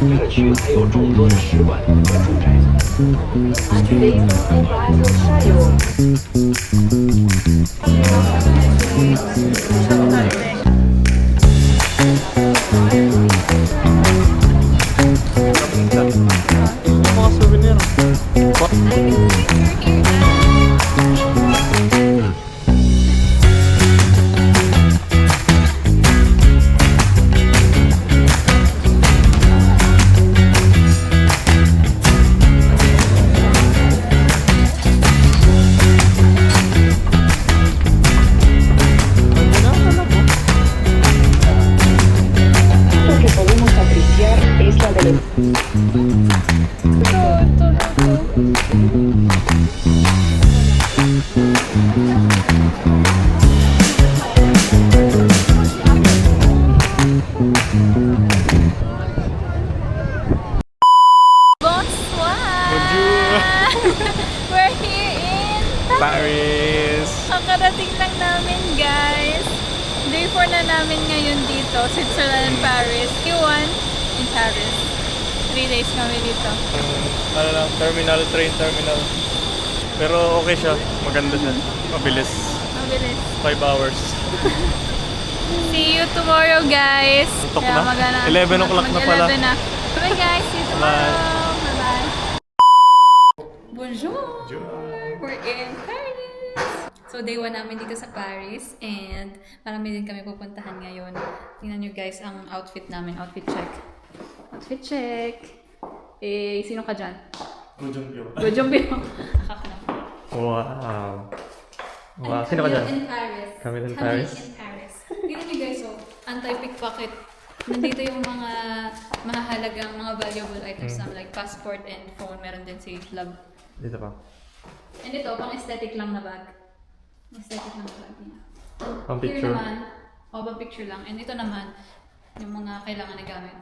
这区还有众多的使馆和住宅。 Mga souvenir. Lo que podemos apreciar es la de Bonsoir! Bonjour! We're here in Paris! Kakarating lang namin, guys. Day 4 na namin ngayon dito. Switzerland and Paris. Day 1 in Paris. 3 days kami dito. Ano lang, terminal, train terminal. Pero okay siya, maganda siya. Mabilis. Mabilis. 5 hours. See you tomorrow, guys. Tutok na? 11 o'clock na pala. 11 na. Bye, guys. See you tomorrow. Bye-bye. Bonjour! We're in Paris! So, day 1 namin dito sa Paris and marami din kami pupuntahan ngayon. Tingnan nyo guys ang outfit namin. Outfit check. Outfit check! Eh, sino ka dyan? Gojumpyo. Wow! Wow, And sino ka dyan? in Paris. Kami in Paris? in Paris. Tingnan nyo guys, so, anti-pickpocket. Nandito yung mga mahalagang, mga valuable items namin like passport and phone. Meron din si Love. Dito pa. And ito, pang aesthetic lang na bag. Aesthetic lang na bag niya. Pang Here picture. naman, pang picture lang. And ito naman, yung mga kailangan na gamit.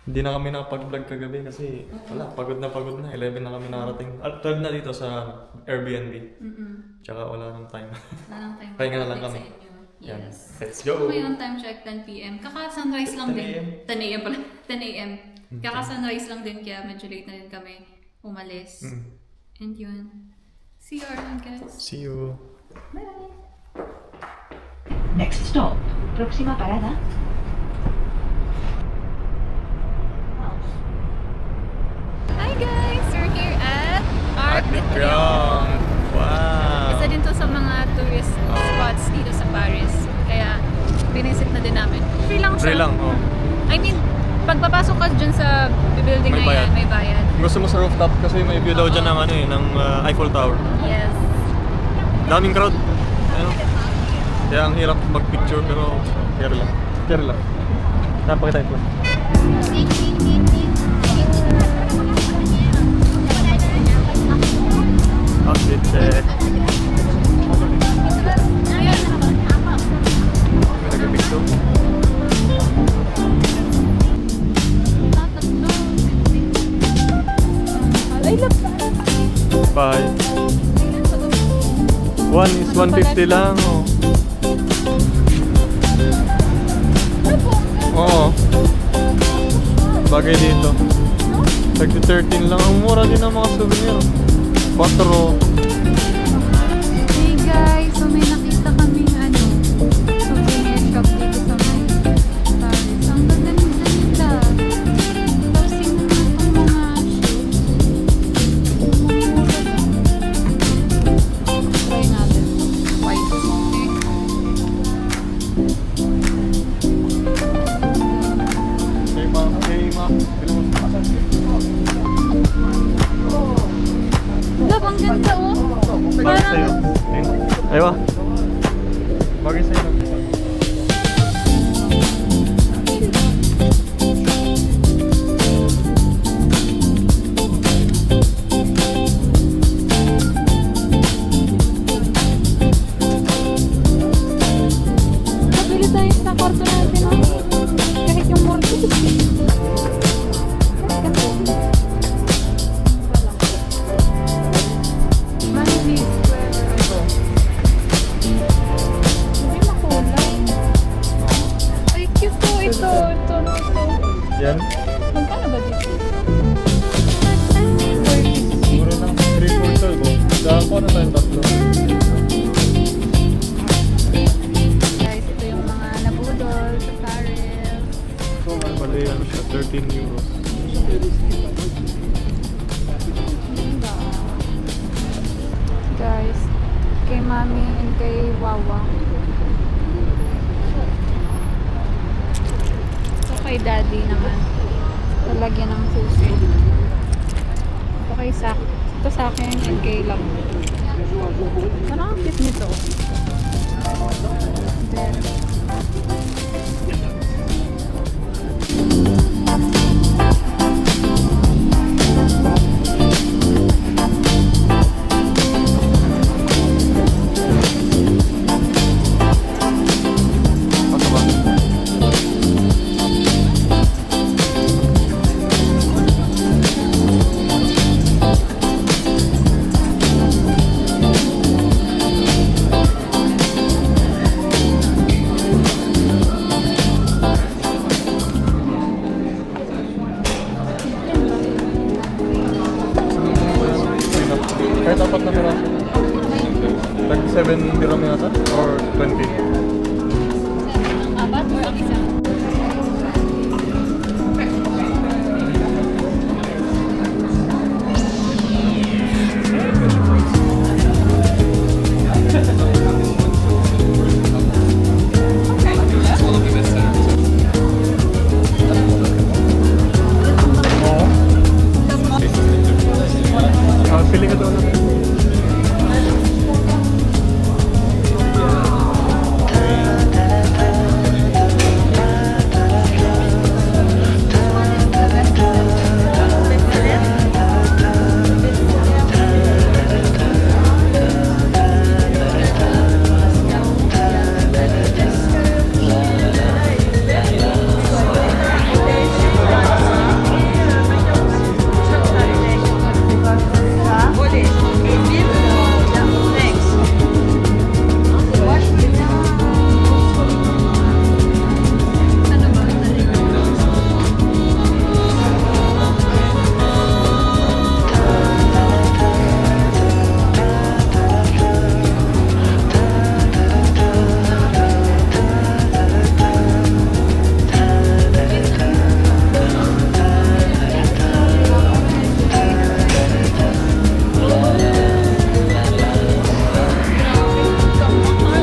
Hindi na kami nakapag-vlog kagabi kasi wala, pagod na. 11 na kami nakarating. 12 na dito sa Airbnb. Tsaka wala nang time. Wala lang time. Pahinga na lang sa kami. inyo. Yan. Yes. Let's go! Ngayon, time check, 10 p.m. Kaka-sunrise lang 10 din. a.m. 10 a.m. pala. 10 a.m. Kaka-sunrise lang din, kaya medyo late na din kami umalis. And yun. See you around, guys. See you! Bye! Next stop. Próxima parada. Hi guys! We're here at Art de Triomphe. Wow! Isa din to sa mga tourist spots dito sa Paris. Kaya, binisit na din namin. Free lang siya. Free lang, oh. I mean, pagpapasok ka dyan sa building May na bayad. yan, may bayad. Gusto mo sa rooftop kasi may view daw dyan ng, ano, ng Eiffel Tower. Yes. Daming crowd. Ayun. Kaya ang hirap mag-picture pero care lang. Care lang. Napakita ito. Outfit check. May nag-picture. Bye. One is 150 lang. Oh. Oo. Bagay dito. Tagti 13 lang. Ang mura din ang mga souvenir. 4. Hey guys, so may nakita kaming souvenir shop dito sa may Paris. Ang ganda-ganda. Tapos tingnan mo itong mga shoes. Mura lang. Try natin. White. Okay. Love, ang ganda oh. Bagay sa'yo. Aywa. Bagay sa'yo. Nabili tayo sa kwarto natin oh. Kahit yung mortgage. Monthly square. Hindi makulay. Ay, cute to. Ito. Yan. Ang Kuha na tayong tatlo. Guys, ito yung mga nabudol sa Paris. Bali, ano siya, 13 euros. Guys, kay Mami and kay Wawa. So kay Daddy naman. Lalagyan ng susi. Ito kay ito sa akin and kay Love. Parang ang cute nito. Then, Ano ba? Kahit apat na piraso. Like 7 dirham yata? Or 20? ang apat or ang isa? Oo. Pili ka doon na.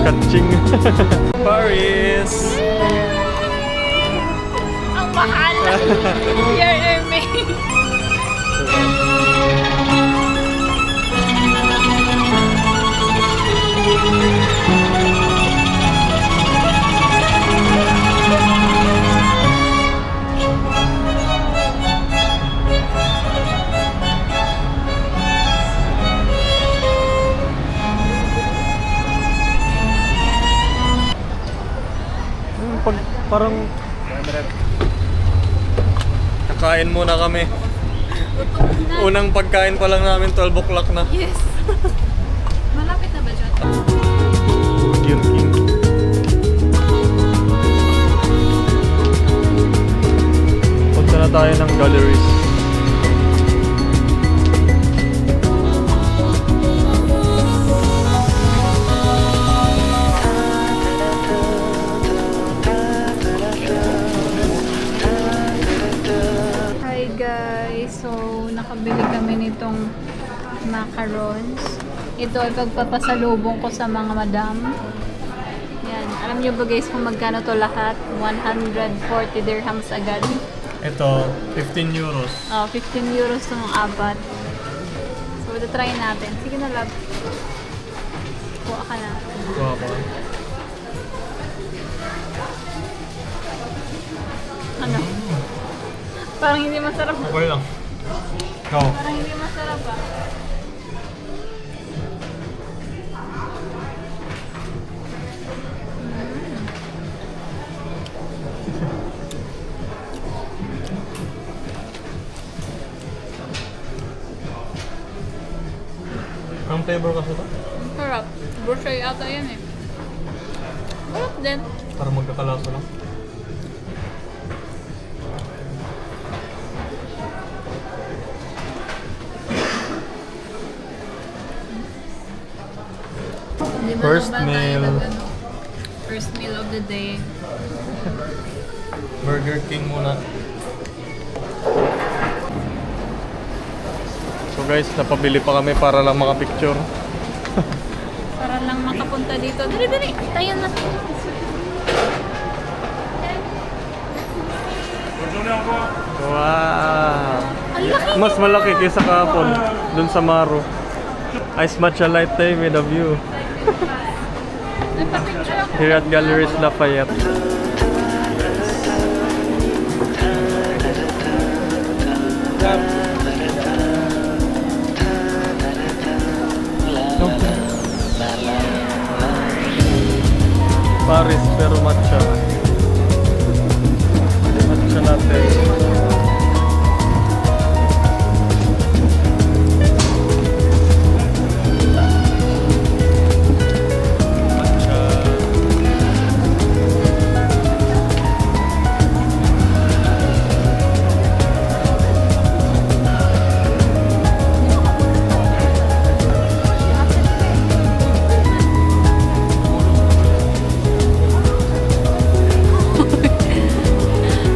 Catching. Paris! Ang mahal! Your Hermes! Parang kakain muna kami. Unang pagkain pa lang namin 12 o'clock na. Yes! Malapit na ba dyan? Burger King. Punta na tayo ng galleries. Hi guys! So, nakabili kami nitong macarons. Ito ay pagpapasalubong ko sa mga madam. Yan. Alam niyo ba guys kung magkano to lahat? 140 dirhams agad. Ito, 15 euros. 15 euros to ng apat. So, ito try natin. Sige na, love. Kuha ka na. Kuha pa. Ano? Parang hindi masarap. Okay lang. Ikaw. Parang hindi masarap ah. Anong flavor kasi ito? Sarap. Grocery ata yan eh. Sarap din. Para magkakalasa lang. Di ba First normal tayo meal. mag-ano? First meal of the day. Burger King muna. So guys, napabili pa kami para lang makapicture. Para lang makapunta dito. Dali, dali. Tayo na. Wow! Ang laki. Mas malaki kaysa kahapon dun sa Maro. Ice Matcha Latte with a view. Nagpa-picture ako. Here at Galleries Lafayette. Paris pero matcha. Matcha latte.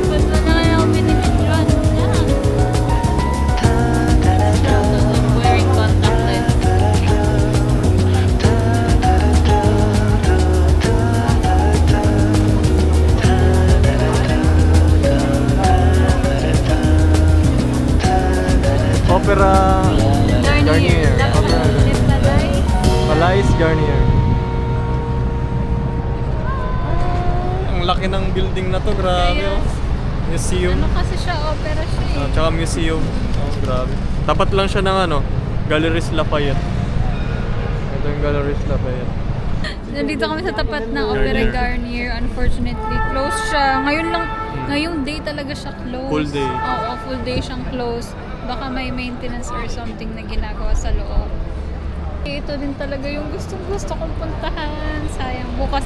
Ba't ba na kaya ako pinipicturean? Yan. I'm wearing contact lens. Opera Garnier. Opera. Palais Garnier. Ang laki ng building na to, grabe oh. Museum. Ano kasi siya? Opera siya eh. Tsaka museum. Oh, grabe. Tapat lang siya ng ano, Galleries Lafayette. Ito yung Galleries Lafayette. Nandito kami sa tapat ng Opera Garnier. Unfortunately, closed siya. Ngayon lang, ngayong day talaga siya closed. Full day. Oo, full day siyang closed. Baka may maintenance or something na ginagawa sa loob. Ito din talaga yung gustong-gusto kong puntahan. Sayang. Bukas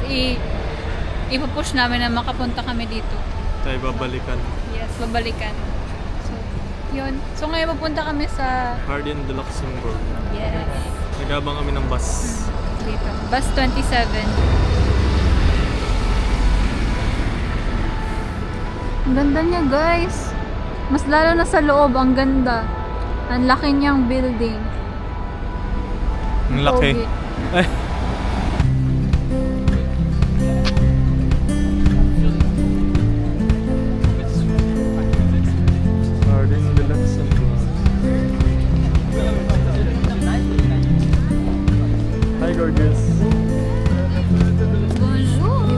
ipupush namin na makapunta kami dito. Tayo babalikan. Yes, babalikan. So, yun. So, ngayon pupunta kami sa... Jardin de Luxembourg. Yes. Nagabang kami ng bus. Dito. Bus 27. Ang ganda niya, guys. Mas lalo na sa loob, ang ganda. Ang laki niyang building. Ang laki. Pogi. Ay. Jardin de Luxembourg. Hi, gorgeous. Bonjour!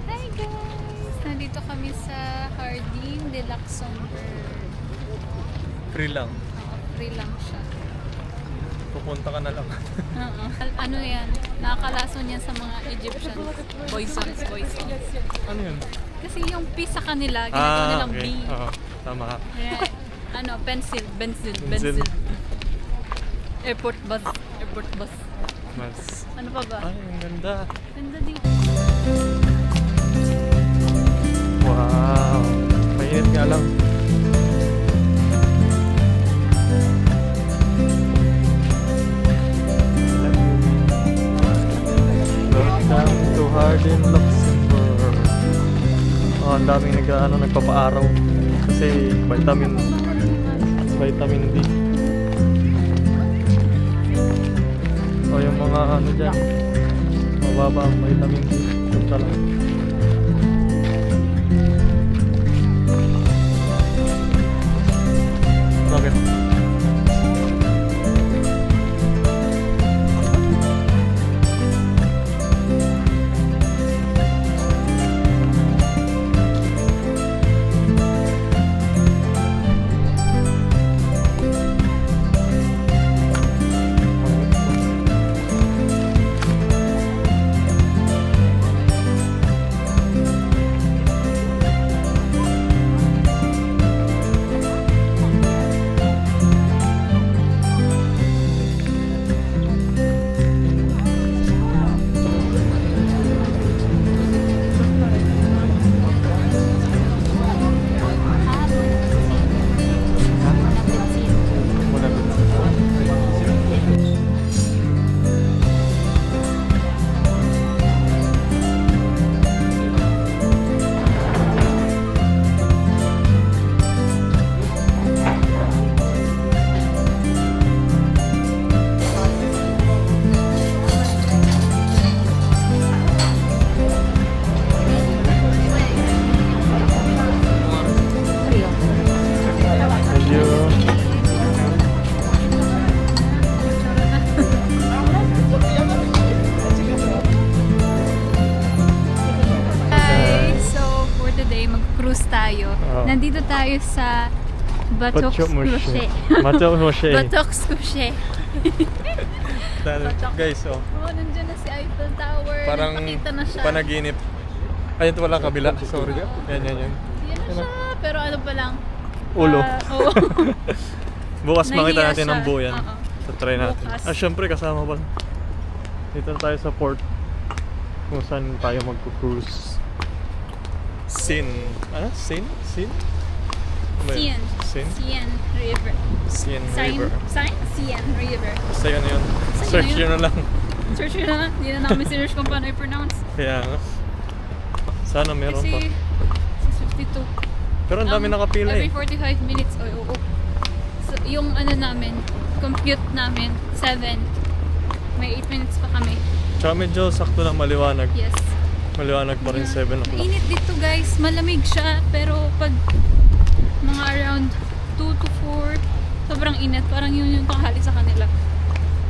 Hi guys! Nandito kami sa Jardin de Luxembourg. Free lang. Oo, free lang siya. Pupunta ka na lang. Oo. Ano yan? Nakakalason yan sa mga Egyptians. Poisons. Ano yun? Kasi yung P sa kanila, ginagawa nilang B. Oo, tama ka. Kaya, ano, pencil. Pencil. Airport bus. Mas. Ano pa ba? Ay, ang ganda. Ganda dito. Wow. Mainit nga lang. Welcome to Jardin Luxembourg. Oh, ang daming nagpapaaraw. Kasi vitamin D. O yung mga ano dyan, mababa ang vitamin D. Punta lang. Bakit? today, mag-cruise tayo. Oo. Nandito tayo sa Batok Skruche. Batok Moshe. Batok Skruche. Guys, oh. Oh, nandiyan na si Eiffel Tower. Parang Nagpakita na siya. panaginip. Ay, ito wala kabila. Sorry. Yan. Yan na siya. Pero ano pa lang. Ulo. Oo. Bukas makita Nahiya natin siya. ang buo yan. Oo. So try natin. Bukas. Syempre kasama ba? Dito na tayo sa port. Kung saan tayo magku-cruise. Sin. Ano? Sin? Sian. Sin? Sian River. Sian River. Sian River. Basta yun yun. Basta Search yun. yun na lang. Search nyo na lang. Hindi na namin sinerch kung paano i-pronounce. Kaya nga. Sana meron pa. Kasi 6:52. Pero ang dami nakapila Every eh. 45 minutes. Oo. So, yung ano namin, compute namin, 7. May 8 minutes pa kami. Tsaka medyo sakto na maliwanag. Yes. Maliwanag pa rin 7 o'clock. Mainit dito guys. Malamig siya. Pero pag mga around 2 to 4, sobrang init. Parang yun yung tanghali sa kanila.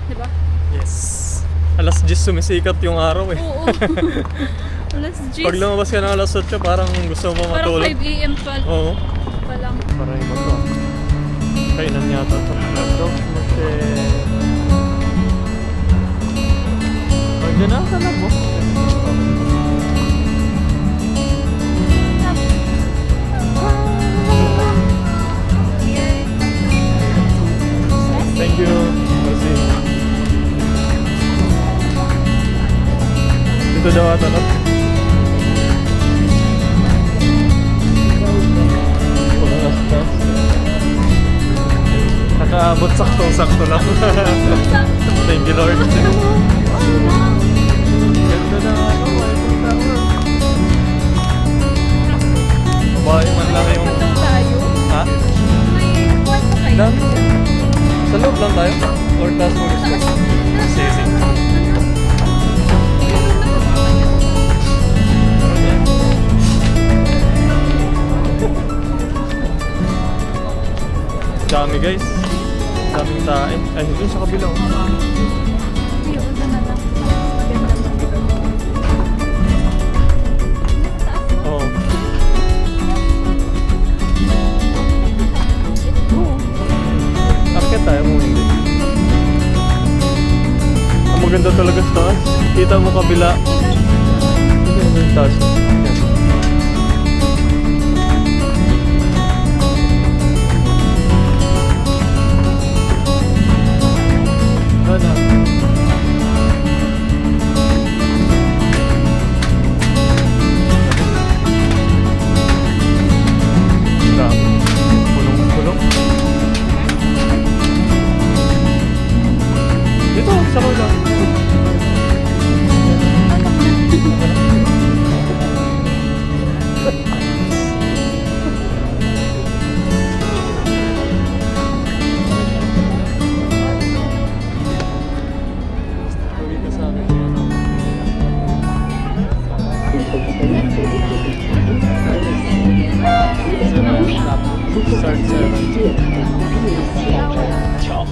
Diba? Yes. Alas 10 sumisikat yung araw eh. Oo. Alas 10. Pag lumabas ka ng alas 8, parang gusto mo Parang matulog. 5 a.m. Oo. pa lang. Parang iba to. Kainan yata ito. Laptop mo siya. Pagyan na ka lang mo. Thank you. Merci. Dito daw ata no? Nakaabot saktong-sakto lang. Thank you Lord. Ganda na ano, Eiffel Tower. Babae man lang yung... Ito tayo. Ha? May kwarto kayo. Dami. Sa loob lang tayo? Or taas mo gusto? Sige. Dami guys. Daming tae. Ay, hindi sa kabila. Oo. Akit tayo mo hindi. Ang maganda talaga sa taas. Kita mo kabila. Yung taas. Yan. Ano? Grabe. Punong-punong. Dito, sa kabila. Pagkita sa akin. Start 7. 桥，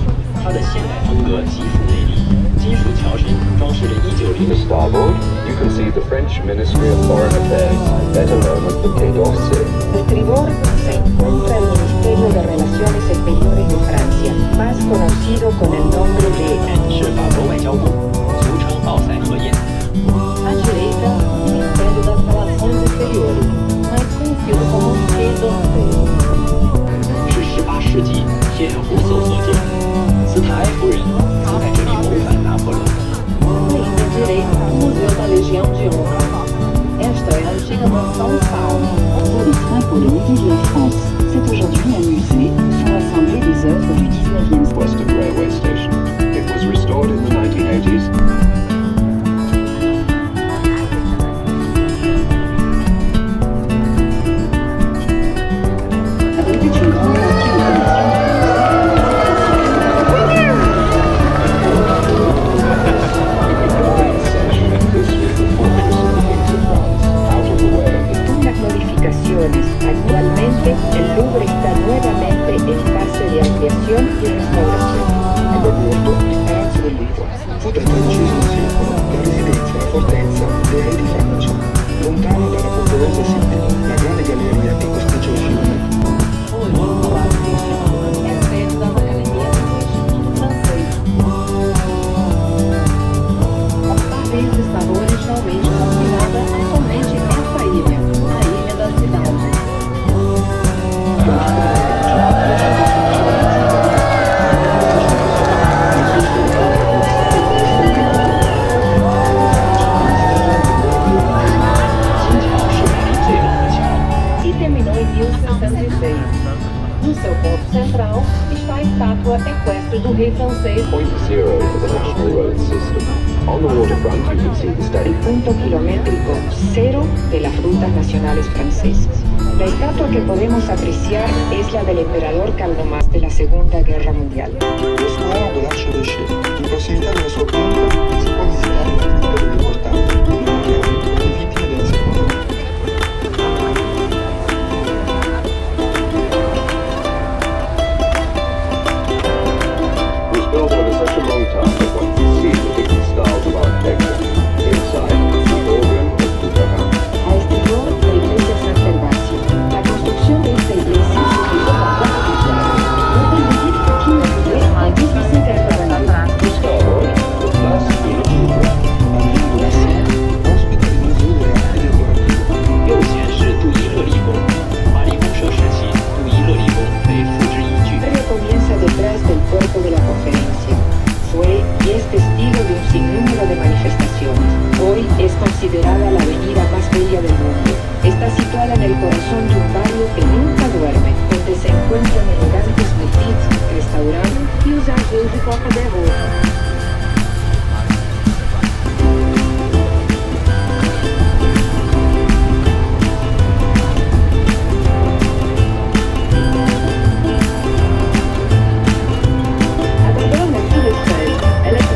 它的现代风格极富魅力。金属桥身装饰着1960 To starboard, you can see the French Ministry of Foreign Affairs, better known as the Quai d'Orsay. Estribor se encuentra el Ministerio de Relaciones Exteriores de Francia, más conocido con el nombre de 是法国外交部，俗称奥赛河宴。 à direita, Ministério das Relações Exteriores, mais conhecido como Quai d'Orsay. 是18世纪铁壶搜所建，斯坦埃夫人曾在这里谋反拿破仑。 Ainda à direita, Museu da Legião de Honra. Esta é a antiga mansão Salme. Les Napoléons de la France. C'est aujourd'hui un musée où sont assemblées des œuvres du 19e siècle. Western Railway Station. It was restored in the 1980s. Abritait une grande partie de Out of the way. Unas modificaciones. Actualmente, el inauguração em 1606. No seu ponto central está a estátua equestre do rei francês. Point zero for the national road system. On the waterfront, you can see the El statue. punto kilométrico cero de las rutas nacionales francesas. La estatua que podemos apreciar es la del emperador Carlos de la Segunda Guerra Mundial. Lo square de l'Arche de Chais. In prossimità della sua punta si può visitare un cimitero importante, in memoria delle vittime della Seconda Guerra. It was built over such a long time that one can see the different styles of architecture. Inside, the organ of Tutankhamun. A exterior, la iglesia San Gervasio. La construcción de esta iglesia sucedió con 4 pilares. Notre visite continue en 1782. The Starboard, the last village in Europe. Bambino della Siena ospita il Museo dell'Arte Decorativa. 右前是杜伊勒理工，巴黎公社时期杜伊勒理工被付之一炬。 El barrio comienza detrás del cuerpo de la conferencia. Fue y es testigo de un sinnúmero de manifestaciones. Hoy es considerada la avenida más bella del mundo. Está situada en el corazón de un barrio que nunca duerme, donde se encuentran elegantes boutiques, restaurantes y os arreos de copa de roupa. Abandonne la Tour Eiffel. Elle est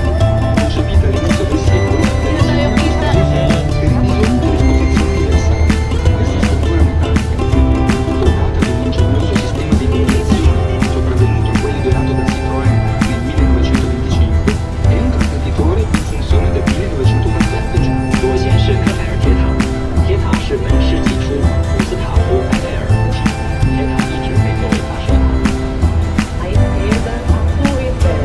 Concepita all'inizio del secolo per i bisogni delle protezioni universali. Questa struttura metallica fu dotata di un ingegnoso sistema di ventilazione sopravvenuto a quelli donato da Citroën nel 1925 e un trasmettitore in funzione del 1914. 左前是克莱尔铁塔，铁塔是本世纪初古斯塔夫埃莱尔的体，铁塔一直被作为发射塔。 à esquerda a Tour Eiffel.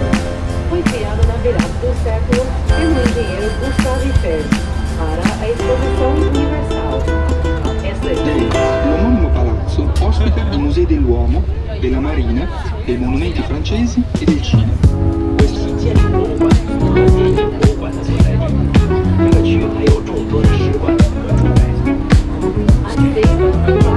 Foi criada na virada do século pelo engenheiro Gustave Eiffel para a exposição universal. Esta é L'omonimo palazzo ospita i musei dell'uomo, della marina, dei monumenti francesi e del cinema. 以建筑博物馆和电影博物馆的所在地。这个区还有众多的使馆和驻外。 a direita,